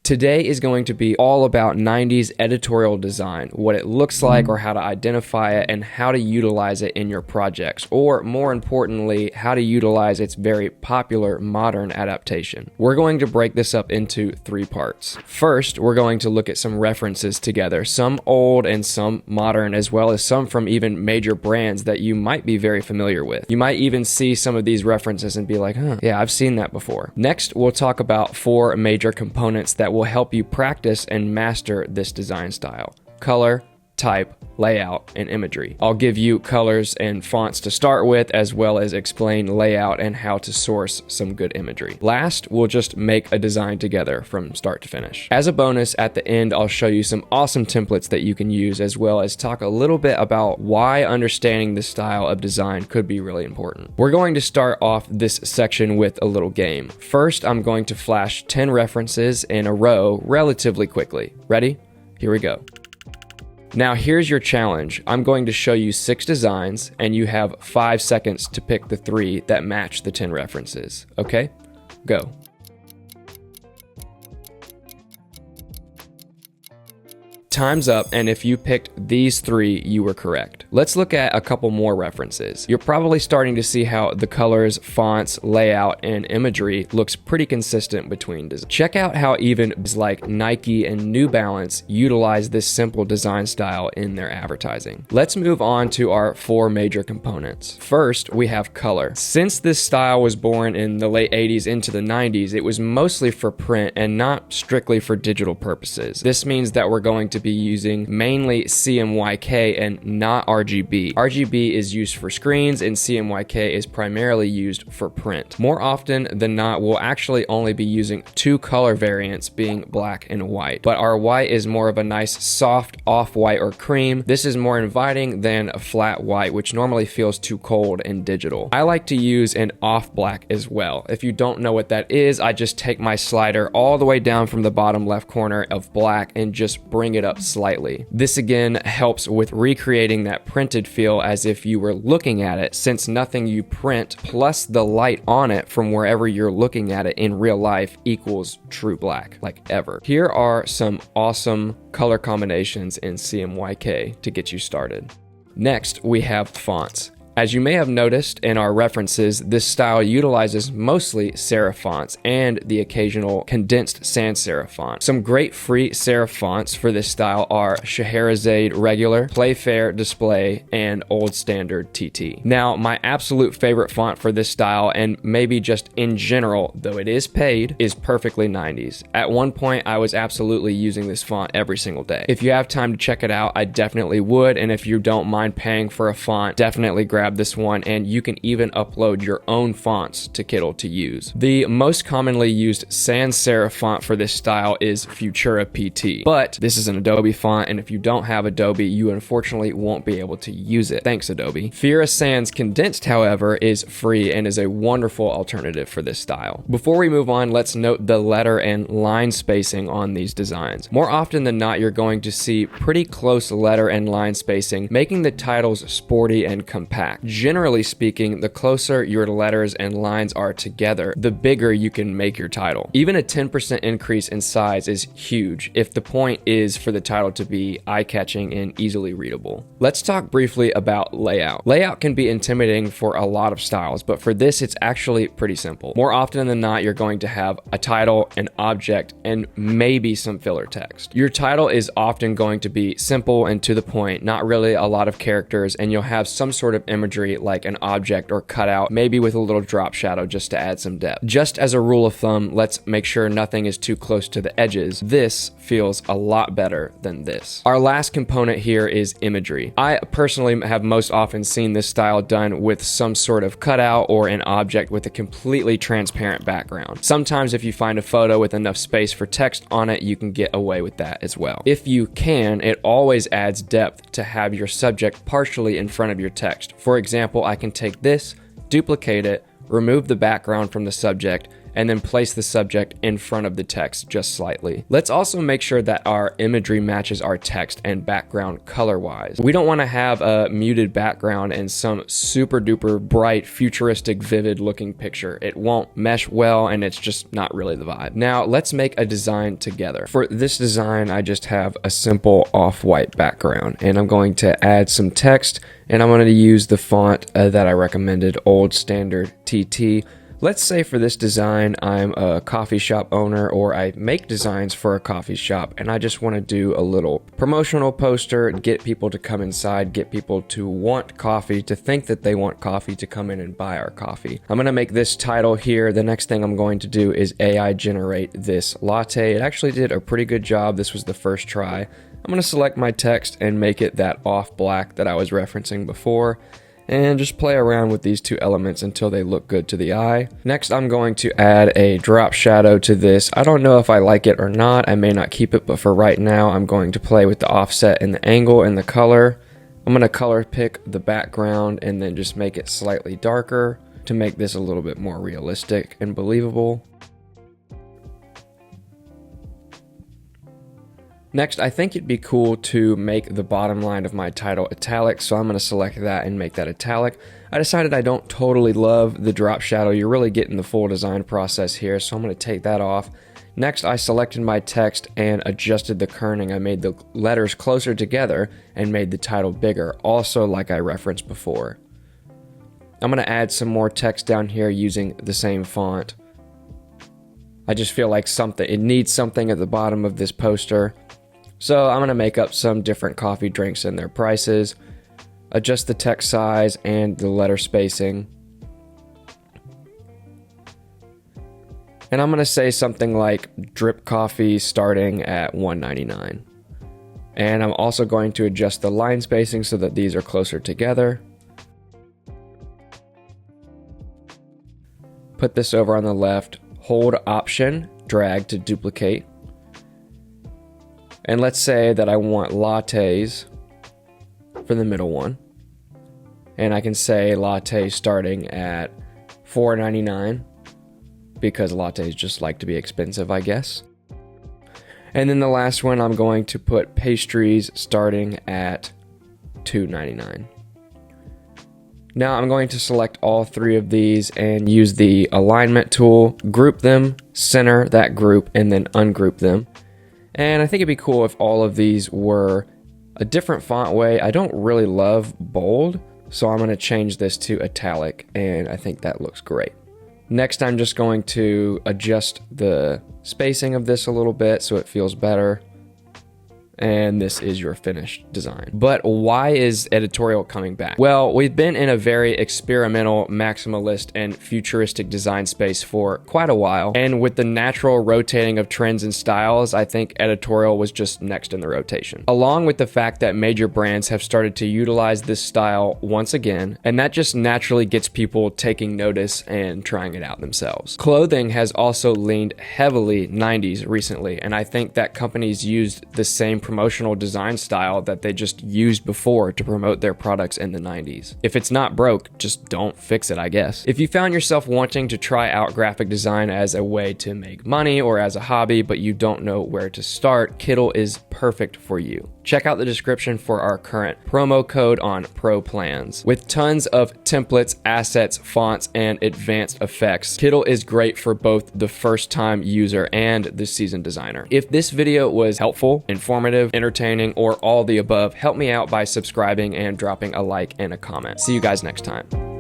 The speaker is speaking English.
Today is going to be all about 90s editorial design, what it looks like or how to identify it and how to utilize it in your projects, or more importantly, how to utilize its very popular modern adaptation. We're going to break this up into 3 parts. First, we're going to look at some references together, some old and some modern, as well as some from even major brands that you might be very familiar with. You might even see some of these references and be like, huh, yeah, I've seen that before. Next, we'll talk about 4 major components that will help you practice and master this design style: color, type, layout, and imagery. I'll give you colors and fonts to start with, as well as explain layout and how to source some good imagery. Last, we'll just make a design together from start to finish. As a bonus, at the end, I'll show you some awesome templates that you can use, as well as talk a little bit about why understanding this style of design could be really important. We're going to start off this section with a little game. First, I'm going to flash 10 references in a row relatively quickly. Ready? Here we go. Now here's your challenge. I'm going to show you 6 designs and you have 5 seconds to pick the 3 that match the 10 references. Okay? Go. Time's up, and if you picked these 3, you were correct. Let's look at a couple more references. You're probably starting to see how the colors, fonts, layout, and imagery looks pretty consistent between designs. Check out how even like Nike and New Balance utilize this simple design style in their advertising. Let's move on to our 4 major components. First, we have color. Since this style was born in the late 80s into the 90s, it was mostly for print and not strictly for digital purposes. This means that we're going to be using mainly CMYK and not RGB. RGB is used for screens and CMYK is primarily used for print. More often than not, we'll actually only be using 2 color variants, being black and white. But our white is more of a nice soft off-white or cream. This is more inviting than a flat white, which normally feels too cold in digital. I like to use an off black as well. If you don't know what that is, I just take my slider all the way down from the bottom left corner of black and just bring it up slightly. This again helps with recreating that printed feel as if you were looking at it, since nothing you print plus the light on it from wherever you're looking at it in real life equals true black, like ever. Here are some awesome color combinations in CMYK to get you started. Next, we have fonts. As you may have noticed in our references, this style utilizes mostly serif fonts and the occasional condensed sans serif font. Some great free serif fonts for this style are Scheherazade Regular, Playfair Display, and Old Standard TT. Now, my absolute favorite font for this style, and maybe just in general, though it is paid, is Perfectly 90s. At one point, I was absolutely using this font every single day. If you have time to check it out, I definitely would, and if you don't mind paying for a font, definitely grab this one, and you can even upload your own fonts to Kittl to use. The most commonly used sans serif font for this style is Futura PT, but this is an Adobe font, and if you don't have Adobe, you unfortunately won't be able to use it. Thanks, Adobe. Fira Sans Condensed, however, is free and is a wonderful alternative for this style. Before we move on, let's note the letter and line spacing on these designs. More often than not, you're going to see pretty close letter and line spacing, making the titles sporty and compact. Generally speaking, the closer your letters and lines are together, the bigger you can make your title. Even a 10% increase in size is huge if the point is for the title to be eye-catching and easily readable. Let's talk briefly about layout. Layout can be intimidating for a lot of styles, but for this, it's actually pretty simple. More often than not, you're going to have a title, an object, and maybe some filler text. Your title is often going to be simple and to the point, not really a lot of characters, and you'll have some sort of imagery like an object or cutout, maybe with a little drop shadow just to add some depth. Just as a rule of thumb, let's make sure nothing is too close to the edges. This feels a lot better than this. Our last component here is imagery. I personally have most often seen this style done with some sort of cutout or an object with a completely transparent background. Sometimes if you find a photo with enough space for text on it, you can get away with that as well. If you can, it always adds depth to have your subject partially in front of your text. For example, I can take this, duplicate it, remove the background from the subject, and then place the subject in front of the text just slightly. Let's also make sure that our imagery matches our text and background color-wise. We don't want to have a muted background and some super duper bright, futuristic, vivid looking picture. It won't mesh well and it's just not really the vibe. Now let's make a design together. For this design, I just have a simple off-white background, and I'm going to add some text, and I'm going to use the font that I recommended, Old Standard TT. Let's say for this design, I'm a coffee shop owner, or I make designs for a coffee shop, and I just want to do a little promotional poster, get people to come inside, get people to want coffee, to think that they want coffee, to come in and buy our coffee. I'm going to make this title here. The next thing I'm going to do is AI generate this latte. It actually did a pretty good job. This was the first try. I'm going to select my text and make it that off black that I was referencing before, and just play around with these two elements until they look good to the eye. Next, I'm going to add a drop shadow to this. I don't know if I like it or not. I may not keep it, but for right now, I'm going to play with the offset and the angle and the color. I'm going to color pick the background and then just make it slightly darker to make this a little bit more realistic and believable. Next, I think it'd be cool to make the bottom line of my title italic, so I'm going to select that and make that italic. I decided I don't totally love the drop shadow. You're really getting the full design process here, so I'm going to take that off. Next, I selected my text and adjusted the kerning. I made the letters closer together and made the title bigger, also like I referenced before. I'm going to add some more text down here using the same font. I just feel like it needs something at the bottom of this poster. So I'm going to make up some different coffee drinks and their prices, adjust the text size and the letter spacing. And I'm going to say something like drip coffee starting at $1.99. And I'm also going to adjust the line spacing so that these are closer together. Put this over on the left, hold Option, drag to duplicate. And let's say that I want lattes for the middle one. And I can say latte starting at $4.99 because lattes just like to be expensive, I guess. And then the last one, I'm going to put pastries starting at $2.99. Now I'm going to select all three of these and use the alignment tool, group them, center that group, and then ungroup them. And I think it'd be cool if all of these were a different font way. I don't really love bold, so I'm going to change this to italic, and I think that looks great. Next, I'm just going to adjust the spacing of this a little bit so it feels better. And this is your finished design. But why is editorial coming back? Well, we've been in a very experimental, maximalist, and futuristic design space for quite a while. And with the natural rotating of trends and styles, I think editorial was just next in the rotation. Along with the fact that major brands have started to utilize this style once again, and that just naturally gets people taking notice and trying it out themselves. Clothing has also leaned heavily 90s recently, and I think that companies used the same promotional design style that they just used before to promote their products in the 90s. If it's not broke, just don't fix it, I guess. If you found yourself wanting to try out graphic design as a way to make money or as a hobby, but you don't know where to start, Kittl is perfect for you. Check out the description for our current promo code on Pro plans. With tons of templates, assets, fonts, and advanced effects, Kittl is great for both the first-time user and the seasoned designer. If this video was helpful, informative, entertaining, or all the above, help me out by subscribing and dropping a like and a comment. See you guys next time.